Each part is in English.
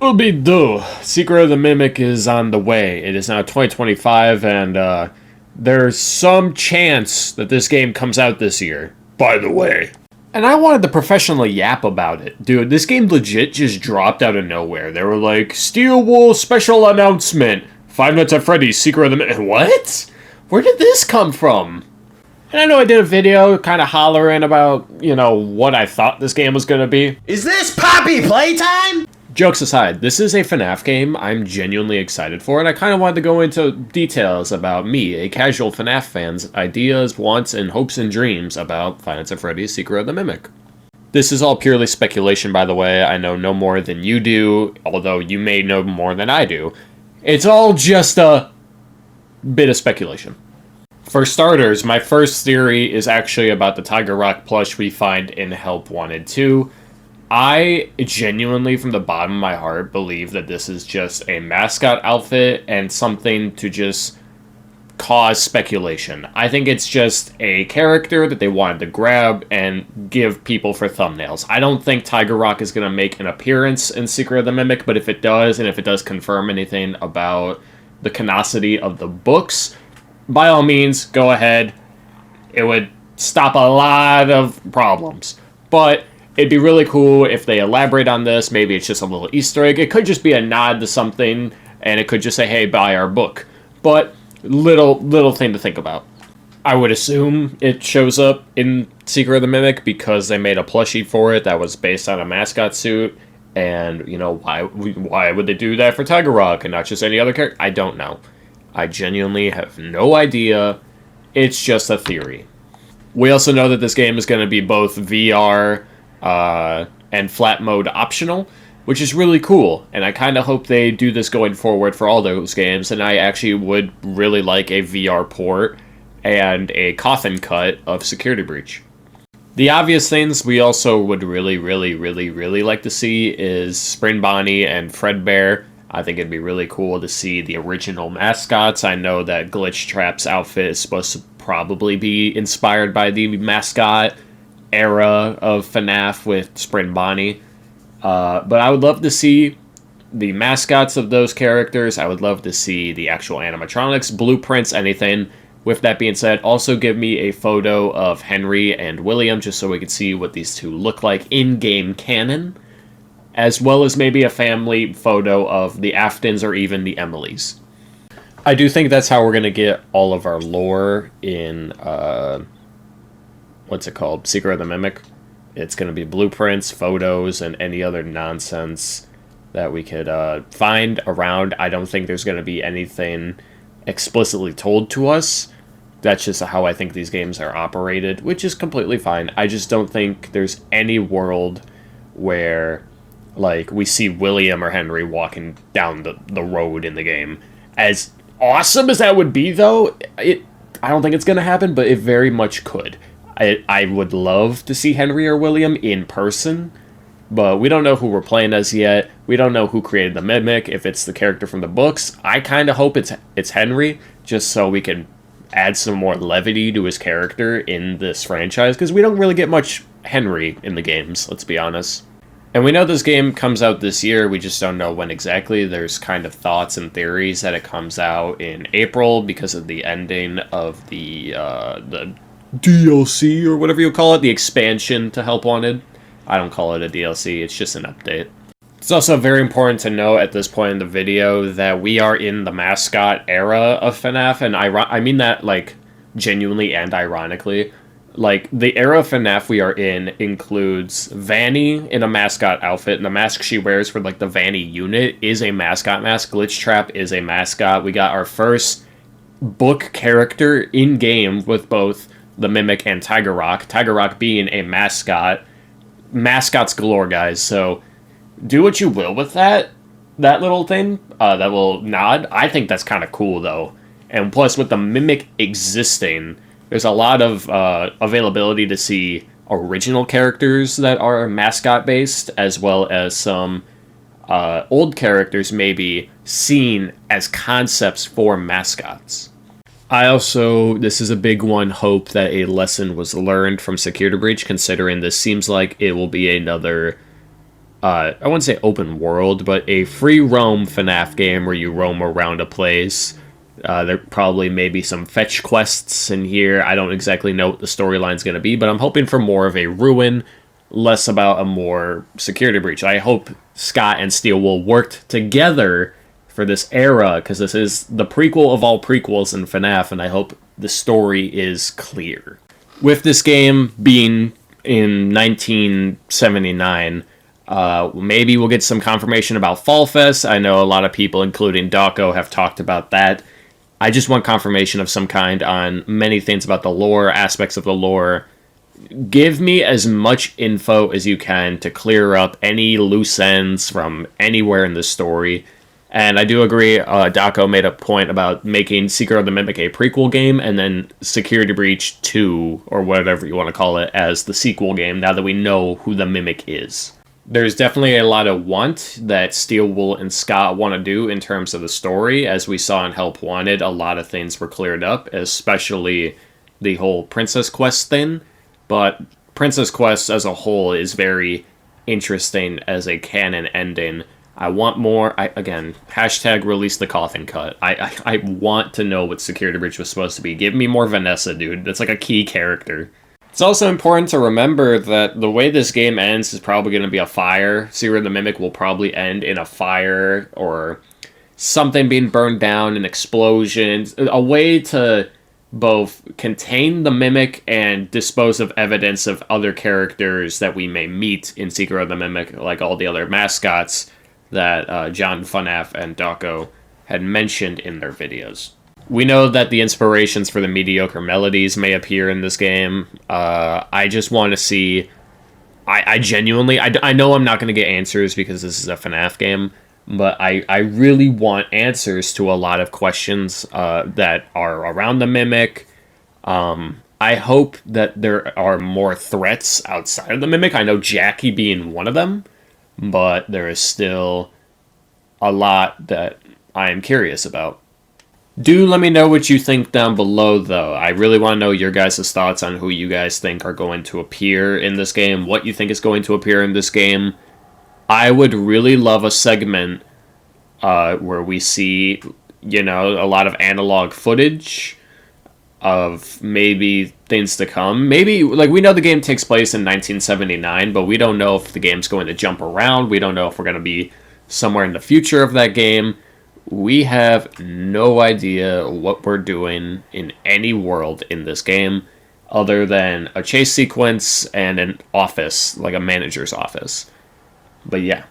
Scooby-Doo! Secret of the Mimic is on the way. It is now 2025, and there's some chance that this game comes out this year. By the way. And I wanted to professionally yap about it. Dude, this game legit just dropped out of nowhere. They were like, Steel Wool special announcement. Five Nights at Freddy's Secret of the Mimic. What? Where did this come from? And I know I did a video kind of hollering about, what I thought this game was going to be. Is this Poppy Playtime? Jokes aside, this is a FNAF game I'm genuinely excited for, and I kind of wanted to go into details about me, a casual FNAF fan's ideas, wants, and hopes and dreams about Five Nights at Freddy's Secret of the Mimic. This is all purely speculation, by the way. I know no more than you do, although you may know more than I do. It's all just a bit of speculation. For starters, my first theory is actually about the Tiger Rock plush we find in Help Wanted 2. I genuinely, from the bottom of my heart, believe that this is just a mascot outfit and something to just cause speculation. I think it's just a character that they wanted to grab and give people for thumbnails. I don't think Tiger Rock is going to make an appearance in Secret of the Mimic, but if it does, and if it does confirm anything about the canonicity of the books, by all means, go ahead. It would stop a lot of problems. But it'd be really cool if they elaborate on this. Maybe it's just a little Easter egg. It could just be a nod to something, and it could just say, hey, buy our book. But little thing to think about. I would assume it shows up in Secret of the Mimic because they made a plushie for it that was based on a mascot suit. And, why would they do that for Tiger Rock and not just any other character? I don't know. I genuinely have no idea. It's just a theory. We also know that this game is going to be both VR and flat mode optional, which is really cool. And I kind of hope they do this going forward for all those games. And I actually would really like a VR port and a coffin cut of Security Breach. The obvious things we also would really like to see is Spring Bonnie and Fredbear. I think it'd be really cool to see the original mascots. I know that Glitch Trap's outfit is supposed to probably be inspired by the Mascot era of FNAF with Spring Bonnie. But I would love to see the mascots of those characters. I would love to see the actual animatronics, blueprints, anything. With that being said, also give me a photo of Henry and William just so we can see what these two look like in-game canon, as well as maybe a family photo of the Aftons or even the Emilys. I do think that's how we're going to get all of our lore in, Secret of the Mimic. It's going to be blueprints, photos, and any other nonsense that we could find around. I don't think there's going to be anything explicitly told to us. That's just how I think these games are operated, which is completely fine. I just don't think there's any world where, we see William or Henry walking down the road in the game. As awesome as that would be, though, I don't think it's going to happen, but it very much could. I would love to see Henry or William in person, but we don't know who we're playing as yet. We don't know who created the Mimic, if it's the character from the books. I kind of hope it's Henry, just so we can add some more levity to his character in this franchise, because we don't really get much Henry in the games, let's be honest. And we know this game comes out this year, we just don't know when exactly. There's kind of thoughts and theories that it comes out in April because of the ending of the DLC, or whatever you call it, the expansion to Help Wanted. I don't call it a DLC, it's just an update. It's also very important to know at this point in the video that we are in the Mascot era of FNAF, and I mean that, genuinely and ironically. The era of FNAF we are in includes Vanny in a mascot outfit, and the mask she wears for, the Vanny unit is a mascot mask. Glitch Trap is a mascot. We got our first book character in-game with both the Mimic and Tiger Rock. Tiger Rock being a mascot. Mascots galore, guys, so do what you will with that little thing, that little nod. I think that's kind of cool, though. And plus, with the Mimic existing, there's a lot of availability to see original characters that are mascot-based, as well as some old characters maybe seen as concepts for mascots. I also, this is a big one, hope that a lesson was learned from Security Breach, considering this seems like it will be another I wouldn't say open world, but a free roam FNAF game where you roam around a place. There probably may be some fetch quests in here. I don't exactly know what the storyline's going to be, but I'm hoping for more of a ruin, less about a more security breach. I hope Scott and Steel will work together for this era, because this is the prequel of all prequels in FNAF, and I hope the story is clear. With this game being in 1979, maybe we'll get some confirmation about Fall Fest. I know a lot of people, including Dawko, have talked about that. I just want confirmation of some kind on many things about the lore, aspects of the lore. Give me as much info as you can to clear up any loose ends from anywhere in the story. And I do agree, Dawko made a point about making Secret of the Mimic a prequel game, and then Security Breach 2, or whatever you want to call it, as the sequel game, now that we know who the Mimic is. There's definitely a lot of want that Steel and Scott want to do in terms of the story. As we saw in Help Wanted, a lot of things were cleared up, especially the whole Princess Quest thing. But Princess Quest as a whole is very interesting as a canon ending. I want more. Again, hashtag release the coffin cut. I want to know what Security Breach was supposed to be. Give me more Vanessa, dude. That's like a key character. It's also important to remember that the way this game ends is probably going to be a fire. Secret of the Mimic will probably end in a fire or something being burned down, an explosion. A way to both contain the Mimic and dispose of evidence of other characters that we may meet in Secret of the Mimic, like all the other mascots that John FNAF and Dawko had mentioned in their videos. We know that the inspirations for the mediocre melodies may appear in this game. I just want to see... I genuinely... I know I'm not going to get answers because this is a FNAF game, but I really want answers to a lot of questions that are around the Mimic. I hope that there are more threats outside of the Mimic. I know Jackie being one of them, but there is still a lot that I am curious about. Do let me know what you think down below, though. I really want to know your guys' thoughts on who you guys think are going to appear in this game, what you think is going to appear in this game. I would really love a segment where we see, you know, a lot of analog footage of maybe things to come. Maybe, like, we know the game takes place in 1979, but we don't know if the game's going to jump around. We don't know if we're going to be somewhere in the future of that game. We have no idea what we're doing in any world in this game other than a chase sequence and an office, like a manager's office. But yeah,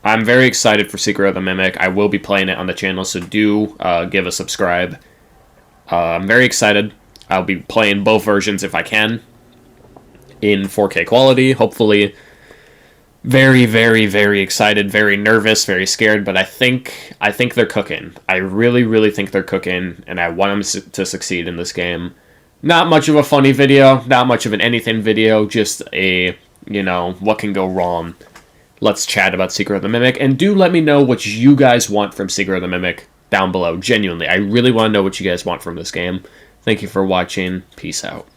I'm very excited for Secret of the Mimic. I will be playing it on the channel, so do give a subscribe. I'm very excited. I'll be playing both versions if I can in 4K quality, hopefully. Very, very, very excited, very nervous, very scared, but I think they're cooking. I really, really think they're cooking, and I want them to succeed in this game. Not much of a funny video, not much of an anything video, just a, you know, what can go wrong. Let's chat about Secret of the Mimic, and do let me know what you guys want from Secret of the Mimic down below. Genuinely, I really want to know what you guys want from this game. Thank you for watching. Peace out.